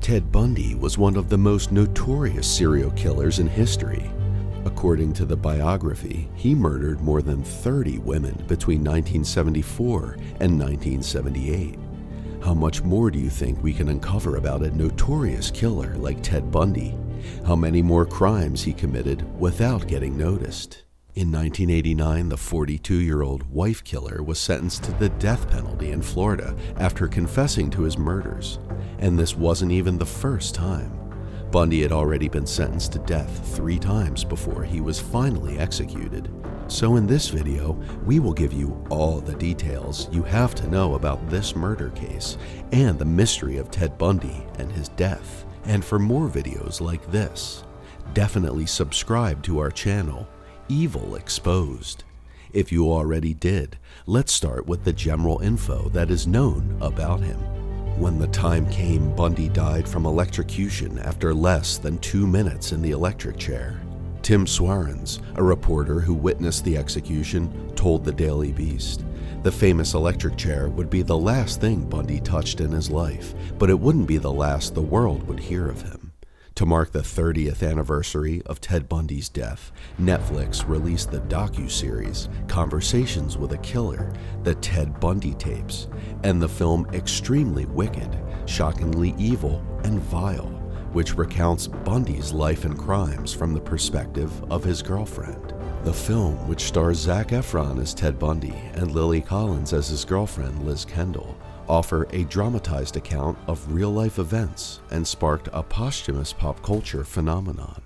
Ted Bundy was one of the most notorious serial killers in history. According to the biography, he murdered more than 30 women between 1974 and 1978. How much more do you think we can uncover about a notorious killer like Ted Bundy? How many more crimes he committed without getting noticed? In 1989, the 42-year-old wife killer was sentenced to the death penalty in Florida after confessing to his murders. And this wasn't even the first time. Bundy had already been sentenced to death 3 times before he was finally executed. So in this video, we will give you all the details you have to know about this murder case and the mystery of Ted Bundy and his death. And for more videos like this, definitely subscribe to our channel, Evil Exposed. If you already did, let's start with the general info that is known about him. When the time came, Bundy died from electrocution after less than 2 minutes in the electric chair. Tim Swarens, a reporter who witnessed the execution, told the Daily Beast the famous electric chair would be the last thing Bundy touched in his life, but it wouldn't be the last the world would hear of him. To mark the 30th anniversary of Ted Bundy's death, Netflix released the docu-series Conversations with a Killer, the Ted Bundy tapes, and the film Extremely Wicked, Shockingly Evil and Vile, which recounts Bundy's life and crimes from the perspective of his girlfriend. The film, which stars Zac Efron as Ted Bundy and Lily Collins as his girlfriend Liz Kendall, offer a dramatized account of real-life events and sparked a posthumous pop culture phenomenon.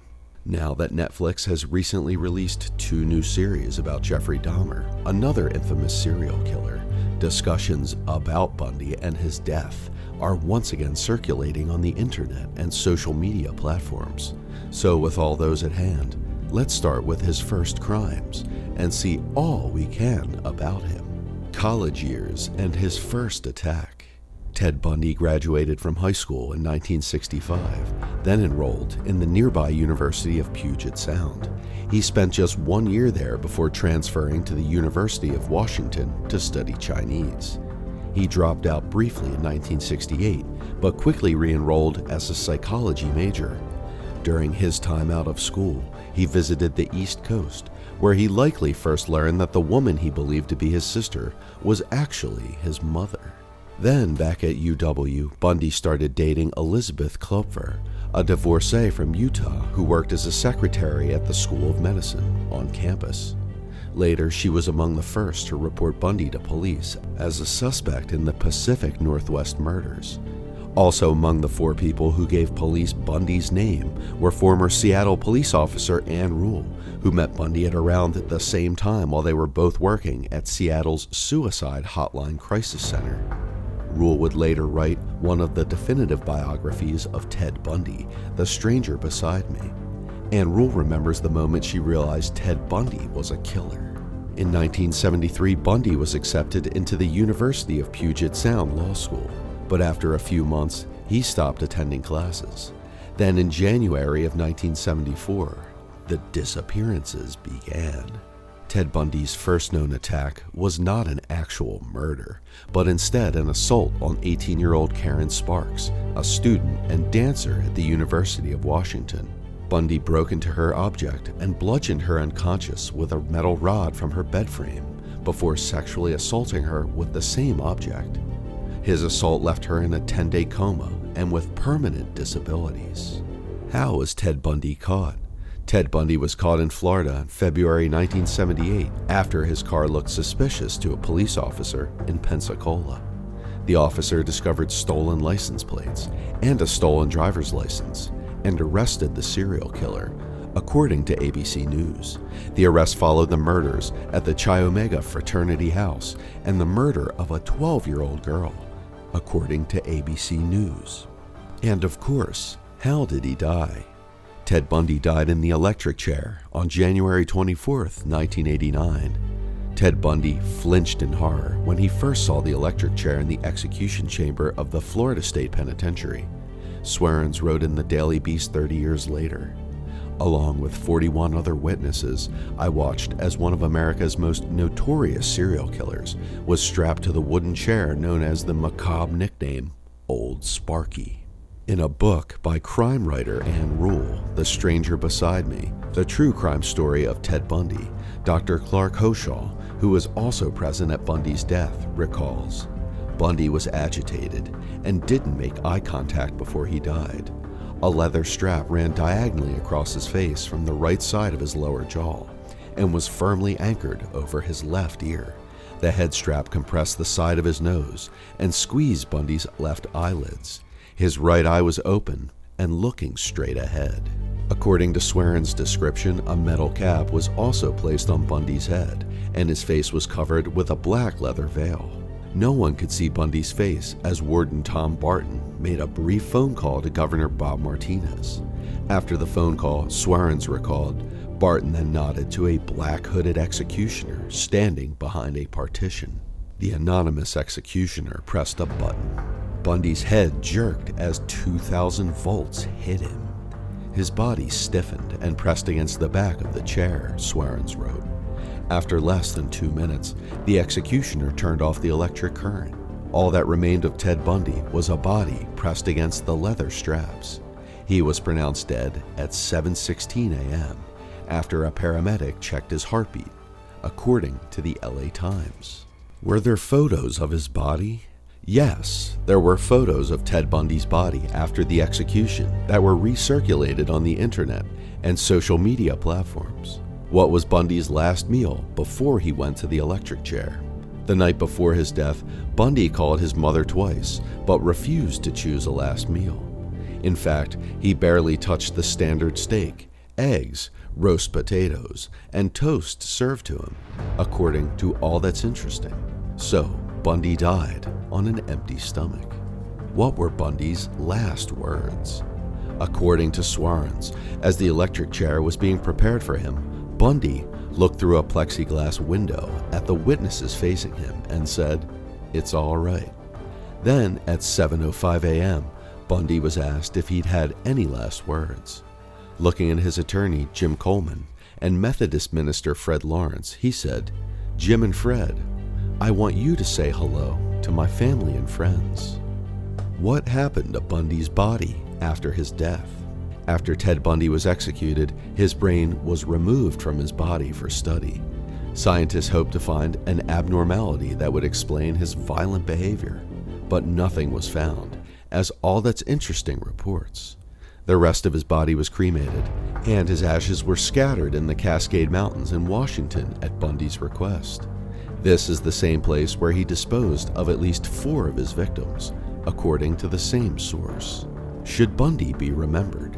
Now that Netflix has recently released 2 new series about Jeffrey Dahmer, another infamous serial killer, discussions about Bundy and his death are once again circulating on the internet and social media platforms. So with all those at hand, let's start with his first crimes and see all we can about him. College years and his first attack. Ted Bundy graduated from high school in 1965, then enrolled in the nearby University of Puget Sound. He spent just 1 year there before transferring to the University of Washington to study Chinese. He dropped out briefly in 1968, but quickly re-enrolled as a psychology major. During his time out of school, he visited the East Coast, where he likely first learned that the woman he believed to be his sister was actually his mother. Then, back at UW, Bundy started dating Elizabeth Klopfer, a divorcee from Utah who worked as a secretary at the School of Medicine on campus. Later, she was among the first to report Bundy to police as a suspect in the Pacific Northwest murders. Also among the 4 people who gave police Bundy's name were former Seattle police officer Ann Rule, who met Bundy at around the same time while they were both working at Seattle's Suicide Hotline Crisis Center. Rule would later write one of the definitive biographies of Ted Bundy, The Stranger Beside Me. Ann Rule remembers the moment she realized Ted Bundy was a killer. In 1973, Bundy was accepted into the University of Puget Sound Law School, but after a few months, he stopped attending classes. Then in January of 1974, the disappearances began. Ted Bundy's first known attack was not an actual murder, but instead an assault on 18-year-old Karen Sparks, a student and dancer at the University of Washington. Bundy broke into her object and bludgeoned her unconscious with a metal rod from her bed frame before sexually assaulting her with the same object. His assault left her in a 10-day coma and with permanent disabilities. How was Ted Bundy caught? Ted Bundy was caught in Florida in February 1978 after his car looked suspicious to a police officer in Pensacola. The officer discovered stolen license plates and a stolen driver's license and arrested the serial killer, according to ABC News. The arrest followed the murders at the Chi Omega fraternity house and the murder of a 12-year-old girl, according to ABC News. And of course, how did he die? Ted Bundy died in the electric chair on January 24, 1989. Ted Bundy flinched in horror when he first saw the electric chair in the execution chamber of the Florida State Penitentiary. Swarens wrote in the Daily Beast 30 years later, "Along with 41 other witnesses, I watched as one of America's most notorious serial killers was strapped to the wooden chair known as the macabre nickname, Old Sparky." In a book by crime writer Ann Rule, The Stranger Beside Me, the true crime story of Ted Bundy, Dr. Clark Hoshaw, who was also present at Bundy's death, recalls, Bundy was agitated and didn't make eye contact before he died. A leather strap ran diagonally across his face from the right side of his lower jaw and was firmly anchored over his left ear. The head strap compressed the side of his nose and squeezed Bundy's left eyelids. His right eye was open and looking straight ahead. According to Swearen's description, a metal cap was also placed on Bundy's head, and his face was covered with a black leather veil. No one could see Bundy's face as Warden Tom Barton made a brief phone call to Governor Bob Martinez. After the phone call, Swearens recalled, Barton then nodded to a black hooded executioner standing behind a partition. The anonymous executioner pressed a button. Bundy's head jerked as 2,000 volts hit him. His body stiffened and pressed against the back of the chair, Swearens wrote. After less than 2 minutes, the executioner turned off the electric current. All that remained of Ted Bundy was a body pressed against the leather straps. He was pronounced dead at 7:16 a.m. after a paramedic checked his heartbeat, according to the LA Times. Were there photos of his body? Yes, there were photos of Ted Bundy's body after the execution that were recirculated on the internet and social media platforms. What was Bundy's last meal before he went to the electric chair? The night before his death, Bundy called his mother twice, but refused to choose a last meal. In fact, he barely touched the standard steak, eggs, roast potatoes, and toast served to him, according to All That's Interesting. So, Bundy died on an empty stomach. What were Bundy's last words? According to Swearens, as the electric chair was being prepared for him, Bundy looked through a plexiglass window at the witnesses facing him and said, "It's all right." Then, at 7:05 a.m., Bundy was asked if he'd had any last words. Looking at his attorney, Jim Coleman, and Methodist minister Fred Lawrence, he said, "Jim and Fred, I want you to say hello to my family and friends." What happened to Bundy's body after his death? After Ted Bundy was executed, his brain was removed from his body for study. Scientists hoped to find an abnormality that would explain his violent behavior, but nothing was found, as All That's Interesting reports. The rest of his body was cremated, and his ashes were scattered in the Cascade Mountains in Washington at Bundy's request. This is the same place where he disposed of at least 4 of his victims, according to the same source. Should Bundy be remembered?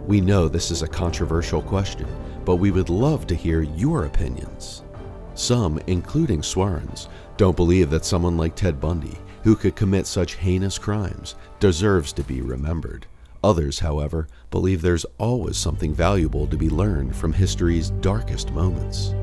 We know this is a controversial question, but we would love to hear your opinions. Some, including Swearens, don't believe that someone like Ted Bundy, who could commit such heinous crimes, deserves to be remembered. Others, however, believe there's always something valuable to be learned from history's darkest moments.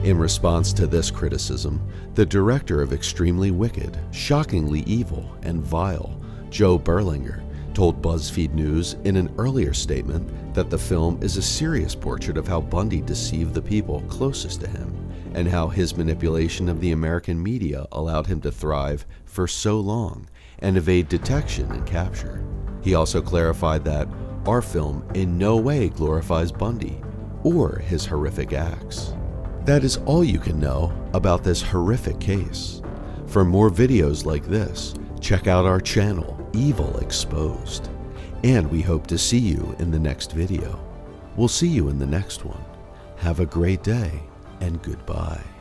In response to this criticism, the director of Extremely Wicked, Shockingly Evil, and Vile, Joe Berlinger, told BuzzFeed News in an earlier statement that the film is a serious portrait of how Bundy deceived the people closest to him, and how his manipulation of the American media allowed him to thrive for so long and evade detection and capture. He also clarified that our film in no way glorifies Bundy or his horrific acts. That is all you can know about this horrific case. For more videos like this, check out our channel, Evil Exposed. And we hope to see you in the next video. We'll see you in the next one. Have a great day and goodbye.